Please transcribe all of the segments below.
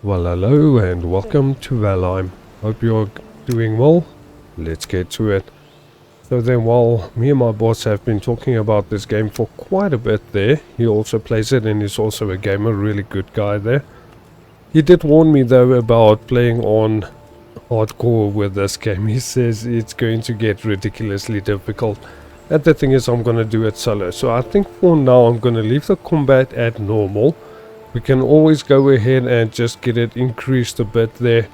Well, hello and welcome to Valheim. Hope you're doing well. Let's get to it. So then, while me and my boss have been talking about this game for quite a bit there, he also plays it and he's also a gamer, really good guy there. He did warn me though about playing on hardcore with this game. He says it's going to get ridiculously difficult. And the thing is, I'm going to do it solo. So I think for now I'm going to leave the combat at normal. We can always go ahead and just get it increased a bit there.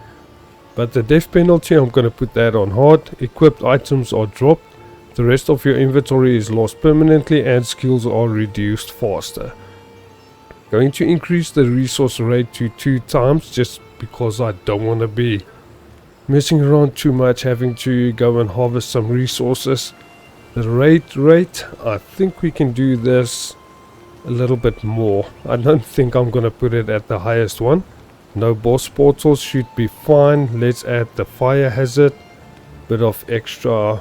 But the death penalty, I'm going to put that on hard. Equipped items are dropped. The rest of your inventory is lost permanently and skills are reduced faster. Going to increase the resource rate to 2 times just because I don't want to be messing around too much, having to go and harvest some resources. The rate, I think we can do this a little bit more. I don't think I'm gonna put it at the highest one. No boss portals should be fine. Let's add the fire hazard. Bit of extra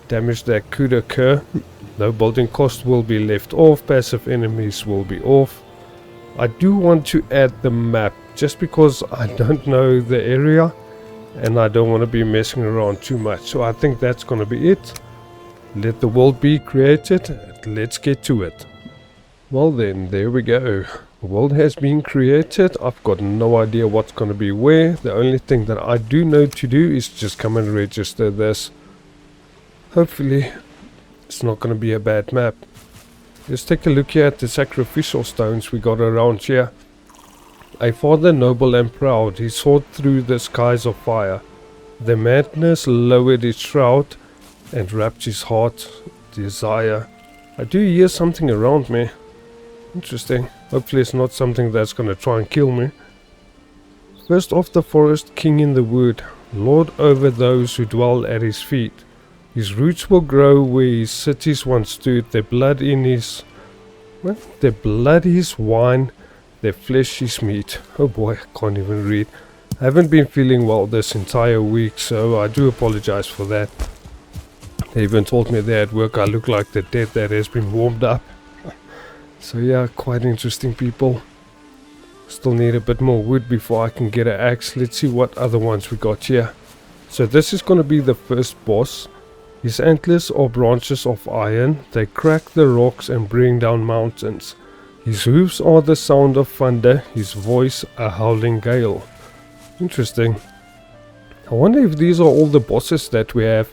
damage that could occur. No building cost will be left off. Passive enemies will be off. I do want to add the map just because I don't know the area and I don't want to be messing around too much. So I think that's gonna be it. Let the world be created. Let's get to it. Well then, there we go. The world has been created. I've got no idea what's going to be where. The only thing that I do know to do is just come and register this. Hopefully, it's not going to be a bad map. Let's take a look here at the sacrificial stones we got around here. A father noble and proud, he soared through the skies of fire. The madness lowered his shroud and wrapped his heart desire. I do hear something around me. Interesting. Hopefully it's not something that's gonna try and kill me. First of the forest, king in the wood, lord over those who dwell at his feet. His roots will grow where his cities once stood. Their blood is wine, their flesh is meat. Oh boy, I can't even read. I haven't been feeling well this entire week, so I do apologize for that. They even told me there at work I look like the dead that has been warmed up. So yeah, quite interesting, people. Still need a bit more wood before I can get an axe. Let's see what other ones we got here. So this is going to be the first boss. His antlers are branches of iron. They crack the rocks and bring down mountains. His hooves are the sound of thunder. His voice a howling gale. Interesting. I wonder if these are all the bosses that we have.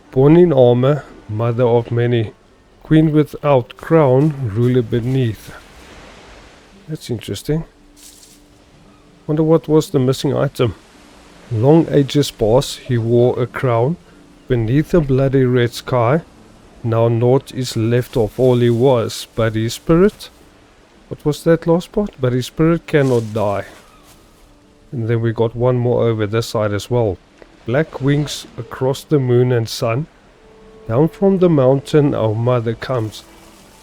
Born in armor, mother of many. Queen without crown, ruler beneath. That's interesting. Wonder what was the missing item. Long ages past, he wore a crown. Beneath a bloody red sky. Now naught is left of all he was, but his spirit. What was that last part? But his spirit cannot die. And then we got one more over this side as well. Black wings across the moon and sun. Down from the mountain our mother comes.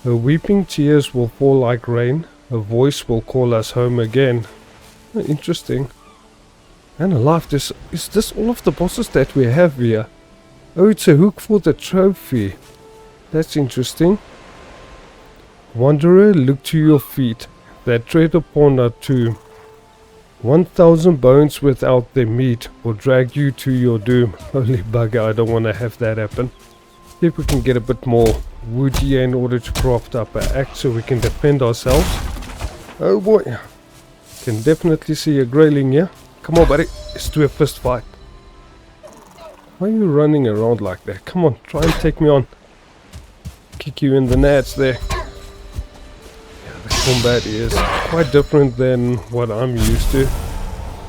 Her weeping tears will fall like rain. Her voice will call us home again. Interesting. And alive, is this all of the bosses that we have here? Oh, it's a hook for the trophy. That's interesting. Wanderer, look to your feet. That tread upon our tomb. 1,000 bones without their meat will drag you to your doom. Holy bugger, I don't want to have that happen. See if we can get a bit more wood here in order to craft up an axe so we can defend ourselves. Oh boy. Can definitely see a grayling here. Come on, buddy. Let's do a fist fight. Why are you running around like that? Come on, try and take me on. Kick you in the nuts there. Yeah, the combat is quite different than what I'm used to.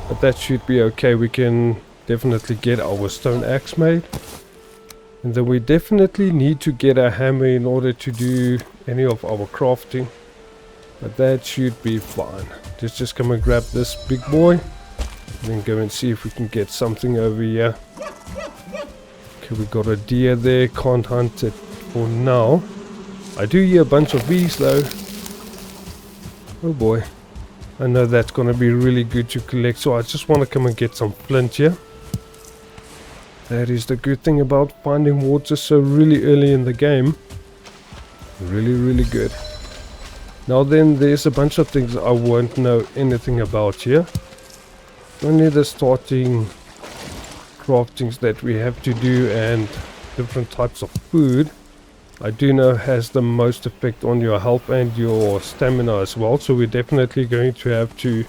But that should be okay. We can definitely get our stone axe made. And then we definitely need to get a hammer in order to do any of our crafting. But that should be fine. Let's just come and grab this big boy. And then go and see if we can get something over here. Okay, we got a deer there. Can't hunt it for now. I do hear a bunch of bees though. Oh boy. I know that's going to be really good to collect. So I just want to come and get some flint here. That is the good thing about finding water so really early in the game. Really good. Now then, there's a bunch of things I won't know anything about here. Only the starting craftings that we have to do and different types of food I do know has the most effect on your health and your stamina as well, so we're definitely going to have to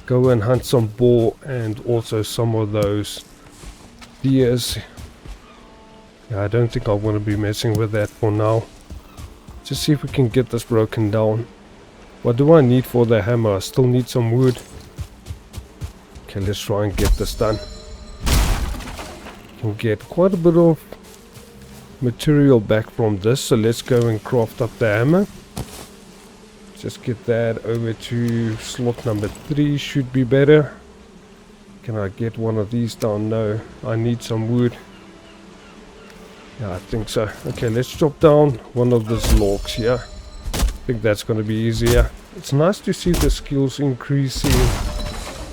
go and hunt some boar and also some of those deers. Yeah, I don't think I want to be messing with that for now. Just see if we can get this broken down. What do I need for the hammer? I still need some wood. Okay, let's try and get this done. Can get quite a bit of material back from this, so let's go and craft up the hammer. Just get that over to slot number 3, should be better. Can I get one of these down? No, I need some wood. Yeah, I think so. Okay, let's chop down one of these logs here. I think that's going to be easier. It's nice to see the skills increasing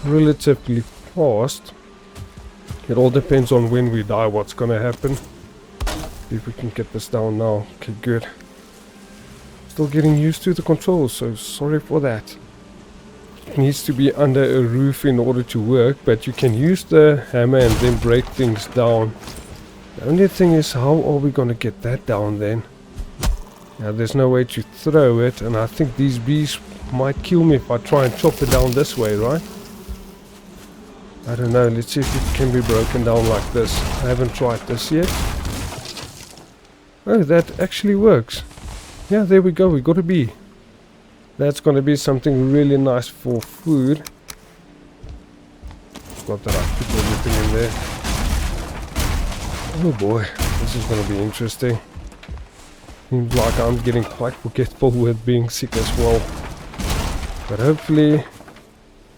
relatively fast. It all depends on when we die what's going to happen. See if we can get this down now. Okay, good. Still getting used to the controls, so sorry for that. It needs to be under a roof in order to work, but you can use the hammer and then break things down. The only thing is, how are we going to get that down then? Now there's no way to throw it, and I think these bees might kill me if I try and chop it down this way, right? I don't know, let's see if it can be broken down like this. I haven't tried this yet. Oh, that actually works. Yeah, there we go, we got a bee. That's going to be something really nice for food. Not that I put everything in there. Oh boy, this is going to be interesting. Seems like I'm getting quite forgetful with being sick as well. But hopefully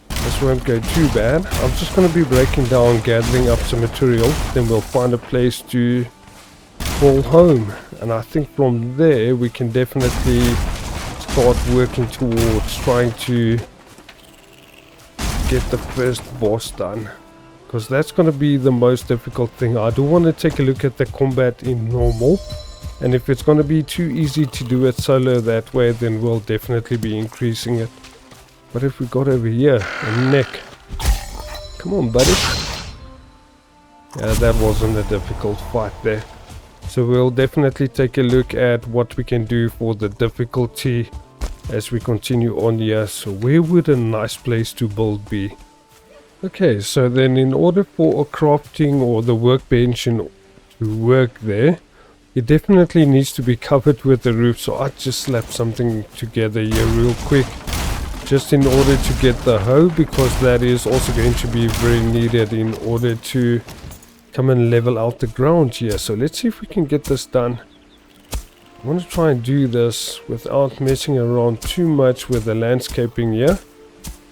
this won't go too bad. I'm just going to be breaking down, gathering up some material. Then we'll find a place to call home. And I think from there we can definitely start working towards trying to get the first boss done. Because that's going to be the most difficult thing. I do want to take a look at the combat in normal. And if it's going to be too easy to do it solo that way, then we'll definitely be increasing it. What if we got over here? A neck. Come on, buddy. Yeah, that wasn't a difficult fight there. So we'll definitely take a look at what we can do for the difficulty as we continue on here. So where would a nice place to build be? Okay, so then in order for a crafting or the workbench to work there, it definitely needs to be covered with the roof. So I just slapped something together here real quick, just in order to get the hoe, because that is also going to be very needed in order to come and level out the ground here. So let's see if we can get this done. I want to try and do this without messing around too much with the landscaping here,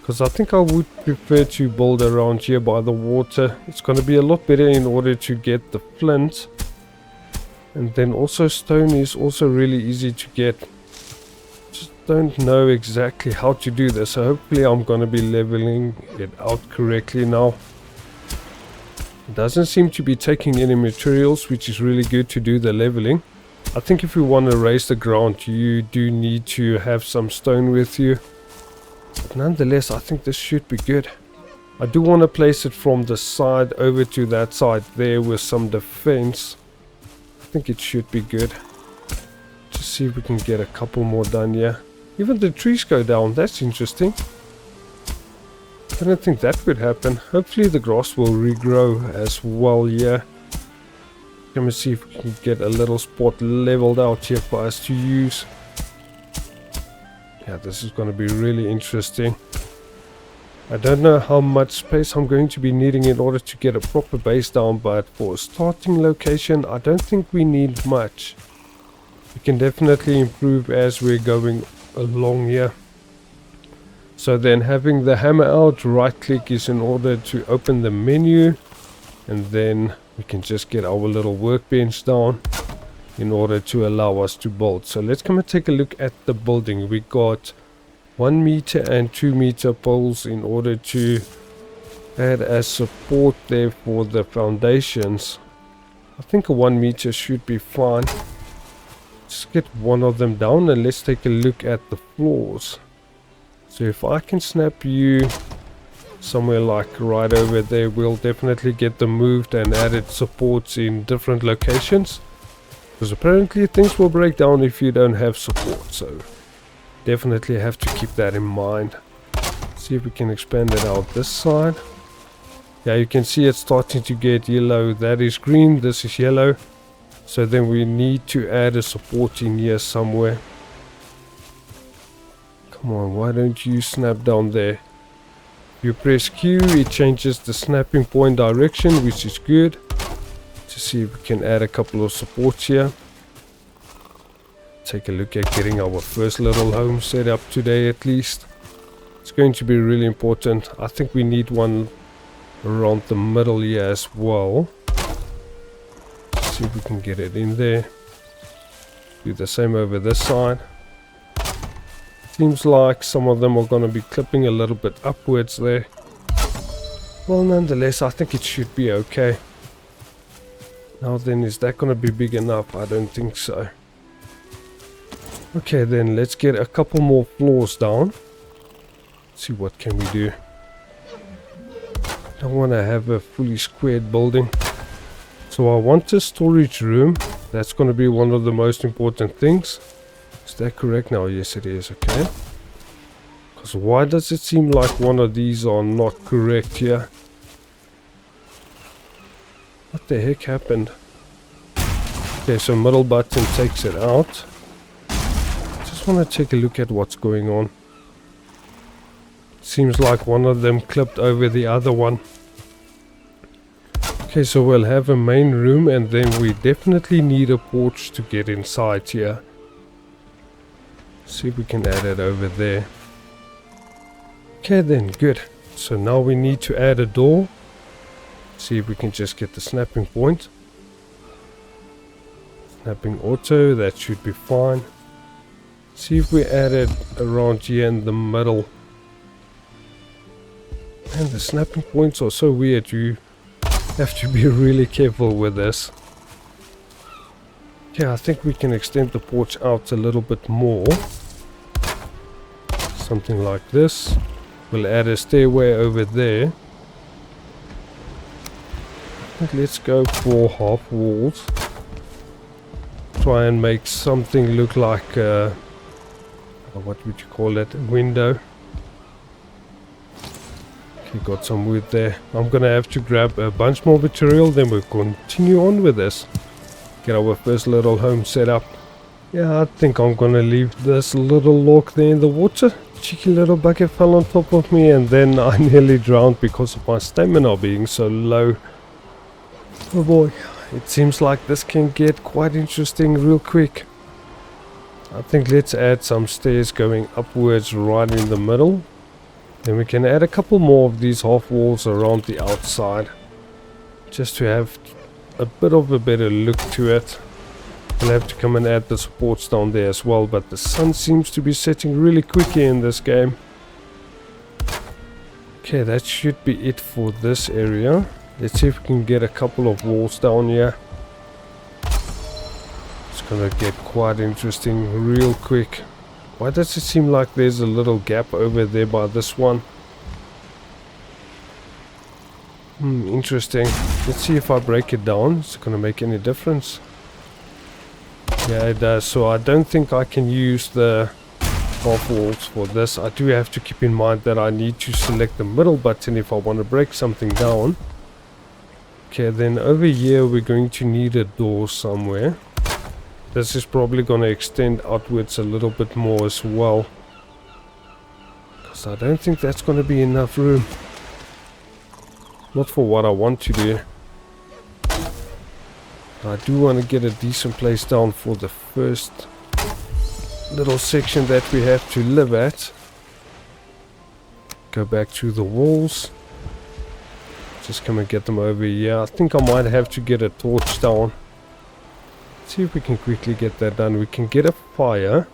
because I think I would prefer to build around here by the water. It's going to be a lot better in order to get the flint. And then also stone is also really easy to get. Just don't know exactly how to do this, so hopefully I'm going to be leveling it out correctly now. It doesn't seem to be taking any materials, which is really good to do the leveling. I think if you want to raise the ground, you do need to have some stone with you. But nonetheless, I think this should be good. I do want to place it from the side over to that side there with some defense. I think it should be good. Just see if we can get a couple more done here. Even the trees go down, that's interesting. I don't think that would happen. Hopefully the grass will regrow as well here. Let me see if we can get a little spot leveled out here for us to use. Yeah, this is going to be really interesting. I don't know how much space I'm going to be needing in order to get a proper base down, but for a starting location, I don't think we need much. We can definitely improve as we're going along here. So then having the hammer out, right click is in order to open the menu, and then we can just get our little workbench down in order to allow us to build. So let's come and take a look at the building. We got 1 meter and 2 meter poles in order to add as support there for the foundations. I think a 1 meter should be fine. Just get one of them down and let's take a look at the floors. So if I can snap you somewhere like right over there. We'll definitely get them moved and added supports in different locations, because apparently things will break down if you don't have support, so definitely have to keep that in mind. See if we can expand it out this side. Yeah, you can see it's starting to get yellow. That is green, this is yellow. So then we need to add a support in here somewhere. Come on, why don't you snap down there? You press Q, it changes the snapping point direction, which is good. To see if we can add a couple of supports here. Take a look at getting our first little home set up today at least. It's going to be really important. I think we need one around the middle here as well. See if we can get it in there. Do the same over this side. Seems like some of them are going to be clipping a little bit upwards there. Well, nonetheless, I think it should be okay. Now then, is that going to be big enough? I don't think so. Okay, then let's get a couple more floors down. See what can we do. Don't want to have a fully squared building. So I want a storage room. That's going to be one of the most important things. Is that correct now? Yes, it is. Okay. Because why does it seem like one of these are not correct here? What the heck happened? Okay, so middle button takes it out. Just want to take a look at what's going on. Seems like one of them clipped over the other one. Okay, so we'll have a main room, and then we definitely need a porch to get inside here. See if we can add it over there. Okay then, good. So now we need to add a door. See if we can just get the snapping point. Snapping auto, that should be fine. See if we add it around here in the middle. And the snapping points are so weird, you have to be really careful with this. Okay, I think we can extend the porch out a little bit more. Something like this. We'll add a stairway over there. I think let's go for half walls. Try and make something look like what would you call it? A window. Okay, got some wood there. I'm gonna have to grab a bunch more material, then we'll continue on with this. Get our first little home set up. Yeah, I think I'm gonna leave this little log there in the water. Cheeky little bucket fell on top of me, and then I nearly drowned because of my stamina being so low. Oh boy, it seems like this can get quite interesting real quick. I think let's add some stairs going upwards right in the middle. Then we can add a couple more of these half walls around the outside, just to have a bit of a better look to it. We'll have to come and add the supports down there as well, but the sun seems to be setting really quickly in this game. Okay, that should be it for this area. Let's see if we can get a couple of walls down here. It's gonna get quite interesting real quick. Why does it seem like there's a little gap over there by this one? Interesting. Let's see if I break it down. Is it gonna make any difference? Yeah, it does. So I don't think I can use the half walls for this. I do have to keep in mind that I need to select the middle button if I want to break something down. Okay, then over here we're going to need a door somewhere. This is probably going to extend outwards a little bit more as well, because I don't think that's going to be enough room. Not for what I want to do. I do want to get a decent place down for the first little section that we have to live at. Go back to the walls. Just come and get them over here. I think I might have to get a torch down. See if we can quickly get that done. We can get a fire.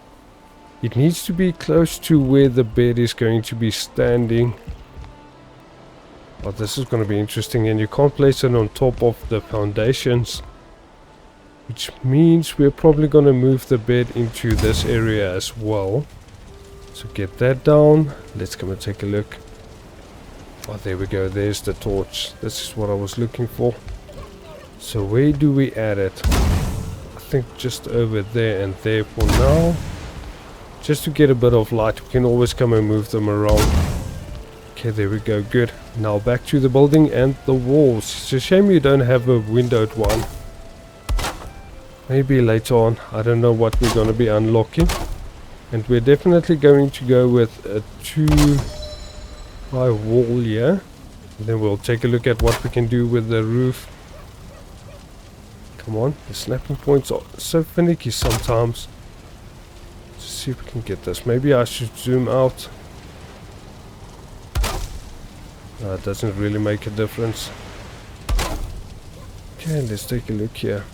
It needs to be close to where the bed is going to be standing. Oh, this is going to be interesting, and you can't place it on top of the foundations, which means we're probably going to move the bed into this area as well. So get that down. Let's come and take a look. Oh, there we go. There's the torch. This is what I was looking for. So where do we add it? I think just over there and there for now. Just to get a bit of light. We can always come and move them around. Okay, there we go. Good. Now back to the building and the walls. It's a shame you don't have a windowed one. Maybe later on. I don't know what we're going to be unlocking. And we're definitely going to go with a 2-high wall here. And then we'll take a look at what we can do with the roof. Come on. The snapping points are so finicky sometimes. Let's see if we can get this. Maybe I should zoom out. No, it doesn't really make a difference. Okay, let's take a look here.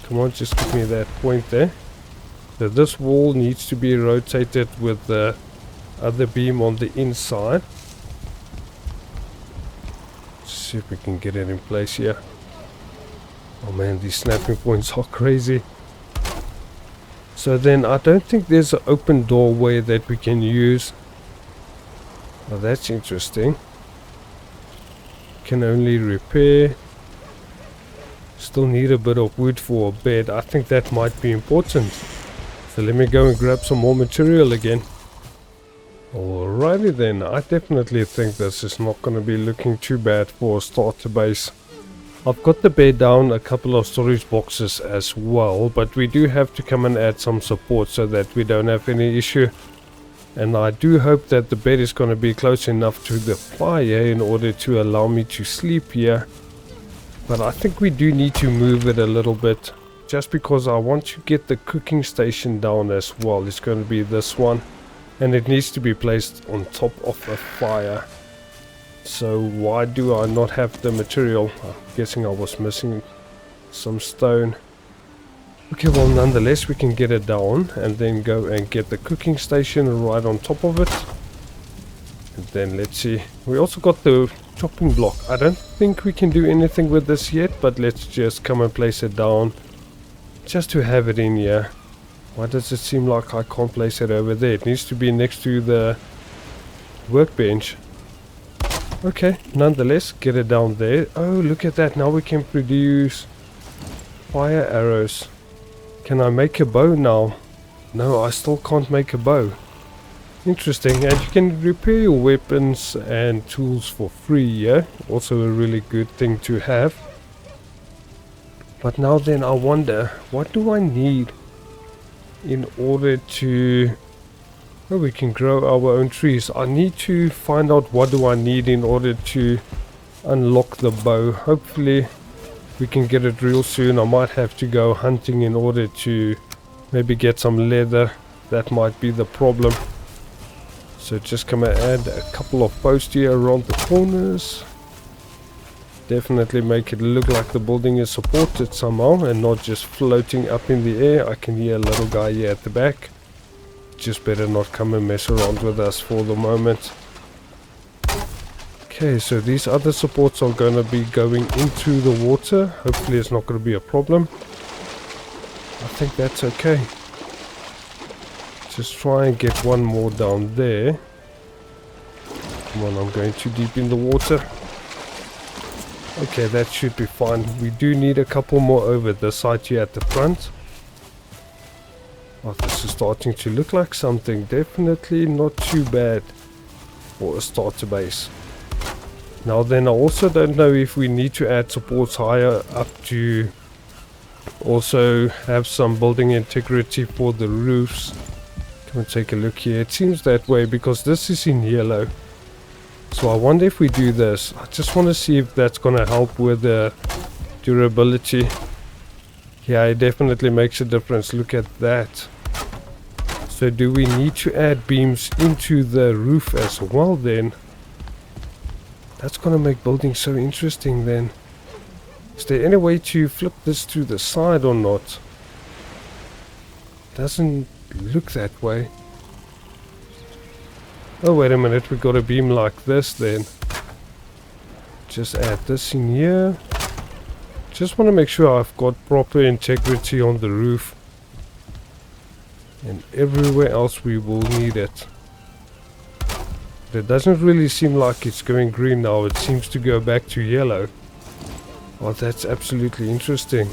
Come on, just give me that point there. So this wall needs to be rotated with the other beam on the inside. Let's see if we can get it in place here. Oh man, these snapping points are crazy. So then I don't think there's an open doorway that we can use. Oh, that's interesting. Can only repair. Still need a bit of wood for a bed. I think that might be important. So let me go and grab some more material again. Alrighty then, I definitely think this is not going to be looking too bad for a starter base. I've got the bed down, a couple of storage boxes as well, but we do have to come and add some support so that we don't have any issue. And I do hope that the bed is going to be close enough to the fire in order to allow me to sleep here. But I think we do need to move it a little bit. Just because I want to get the cooking station down as well. It's going to be this one. And it needs to be placed on top of a fire. So why do I not have the material? I'm guessing I was missing some stone. Okay, well nonetheless we can get it down. And then go and get the cooking station right on top of it. And then let's see. We also got the chopping block. I don't think we can do anything with this yet. But let's just come and place it down. Just to have it in here. Why does it seem like I can't place it over there? It needs to be next to the workbench. Okay, nonetheless, get it down there. Oh, look at that. Now we can produce fire arrows. Can I make a bow now? No, I still can't make a bow. Interesting. And you can repair your weapons and tools for free, yeah? Also a really good thing to have. But now then I wonder, what do I need in order to... Well, we can grow our own trees. I need to find out what do I need in order to unlock the bow. Hopefully we can get it real soon. I might have to go hunting in order to maybe get some leather. That might be the problem. So just come and add a couple of posts here around the corners. Definitely make it look like the building is supported somehow and not just floating up in the air. I can hear a little guy here at the back. Just better not come and mess around with us for the moment. Okay, so these other supports are going to be going into the water. Hopefully it's not going to be a problem. I think that's okay. Just try and get one more down there. Come on, I'm going too deep in the water. Okay, that should be fine. We do need a couple more over the side here at the front. Oh, this is starting to look like something. Definitely not too bad for a starter base. Now then, I also don't know if we need to add supports higher up to also have some building integrity for the roofs. Come and take a look here. It seems that way because this is in yellow. So I wonder if we do this. I just want to see if that's going to help with the durability. Yeah, it definitely makes a difference. Look at that. So do we need to add beams into the roof as well then? That's going to make building so interesting then. Is there any way to flip this to the side or not? Doesn't look that way. Oh, wait a minute, we got a beam like this then. Just add this in here. Just want to make sure I've got proper integrity on the roof. And everywhere else we will need it. But it doesn't really seem like it's going green now. It seems to go back to yellow. Oh, that's absolutely interesting.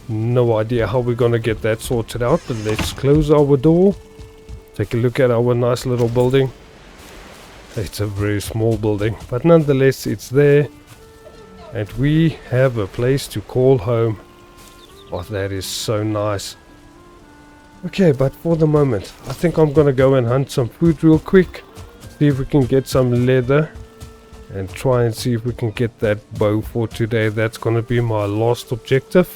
No idea how we're gonna get that sorted out, but let's close our door. Take a look at our nice little building. It's a very small building, but nonetheless it's there. And we have a place to call home. Oh, that is so nice. Okay, but for the moment, I think I'm gonna go and hunt some food real quick. See if we can get some leather. And try and see if we can get that bow for today. That's gonna be my last objective.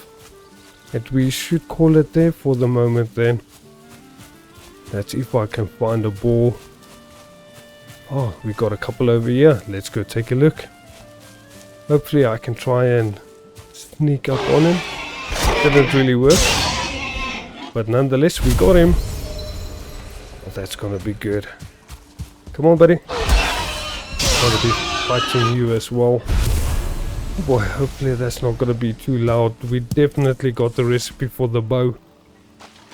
And we should call it there for the moment then. That's if I can find a ball. Oh, we got a couple over here. Let's go take a look. Hopefully I can try and sneak up on him. Didn't really work. But nonetheless, we got him. Oh, that's gonna be good. Come on, buddy. Gonna be fighting you as well. Oh boy, hopefully that's not gonna be too loud. We definitely got the recipe for the bow.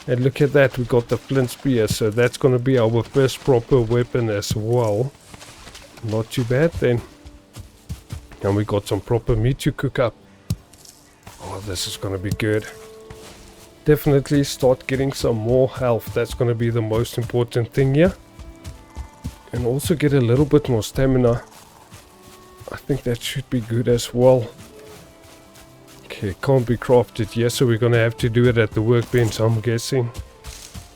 And look at that, we got the flint spear, so that's gonna be our first proper weapon as well. Not too bad then. And we got some proper meat to cook up. Oh, this is gonna be good. Definitely start getting some more health. That's gonna be the most important thing here. And also get a little bit more stamina. I think that should be good as well. Okay, can't be crafted yet, so we're gonna have to do it at the workbench, I'm guessing.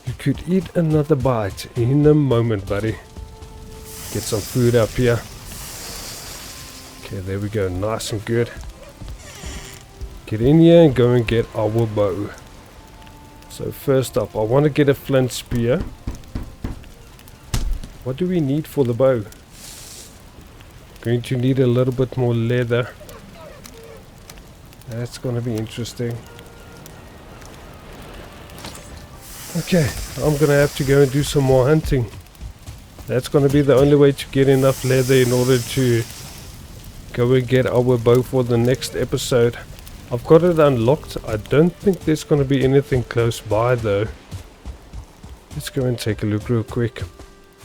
You could eat another bite in a moment, buddy. Get some food up here. Okay, there we go, nice and good. Get in here and go and get our bow. So first up, I want to get a flint spear. What do we need for the bow? Going to need a little bit more leather. That's going to be interesting. Okay, I'm going to have to go and do some more hunting. That's going to be the only way to get enough leather in order to go and get our bow for the next episode. I've got it unlocked. I don't think there's going to be anything close by though. Let's go and take a look real quick.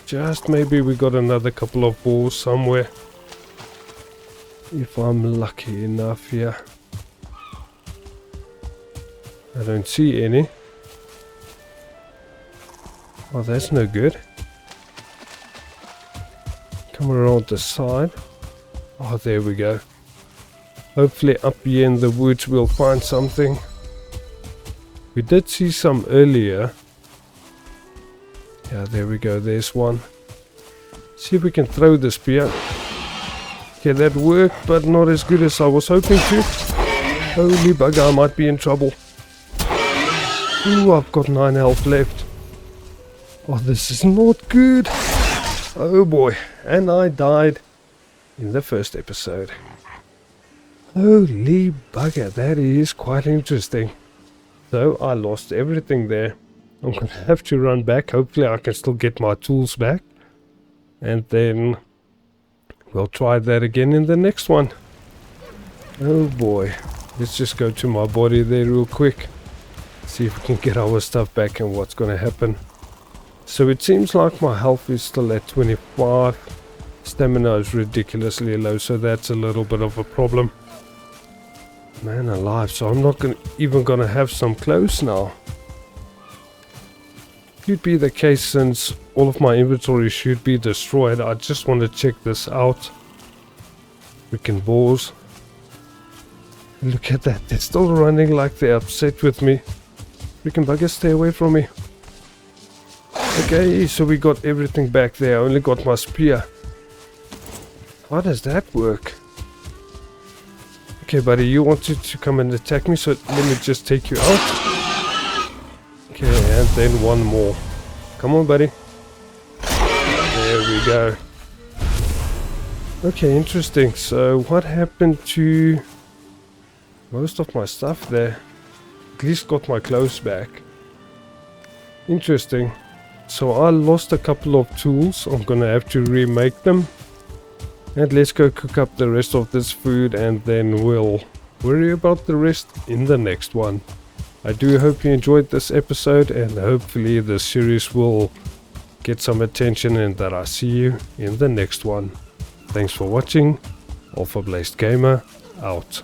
Just maybe we got another couple of balls somewhere. If I'm lucky enough here. I don't see any. Oh, that's no good. Come around the side. Oh, there we go. Hopefully up here in the woods we'll find something. We did see some earlier. Yeah, there we go. There's one. See if we can throw the spear. Okay, that worked, but not as good as I was hoping to. Holy bugger, I might be in trouble. Ooh, I've got 9 health left. Oh, this is not good. Oh boy, and I died in the first episode. Holy bugger, that is quite interesting. So I lost everything there. I'm going to have to run back. Hopefully I can still get my tools back. And then we'll try that again in the next one. Oh boy. Let's just go to my body there real quick. See if we can get our stuff back and what's going to happen. So it seems like my health is still at 25. Stamina is ridiculously low, so that's a little bit of a problem. Man alive, so I'm not even going to have some clothes now. Could be the case since all of my inventory should be destroyed. I just want to check this out. Freaking balls. Look at that, they're still running like they're upset with me. Freaking buggers, stay away from me. Okay, so we got everything back there. I only got my spear. How does that work? Okay, buddy, you wanted to come and attack me, so let me just take you out. Okay, and then one more. Come on, buddy. There we go. Okay, interesting. So what happened to most of my stuff there? At least got my clothes back. Interesting. So I lost a couple of tools. I'm gonna have to remake them. And let's go cook up the rest of this food and then we'll worry about the rest in the next one. I do hope you enjoyed this episode and hopefully the series will get some attention, and that I see you in the next one. Thanks for watching. Alpha Blazed Gamer out.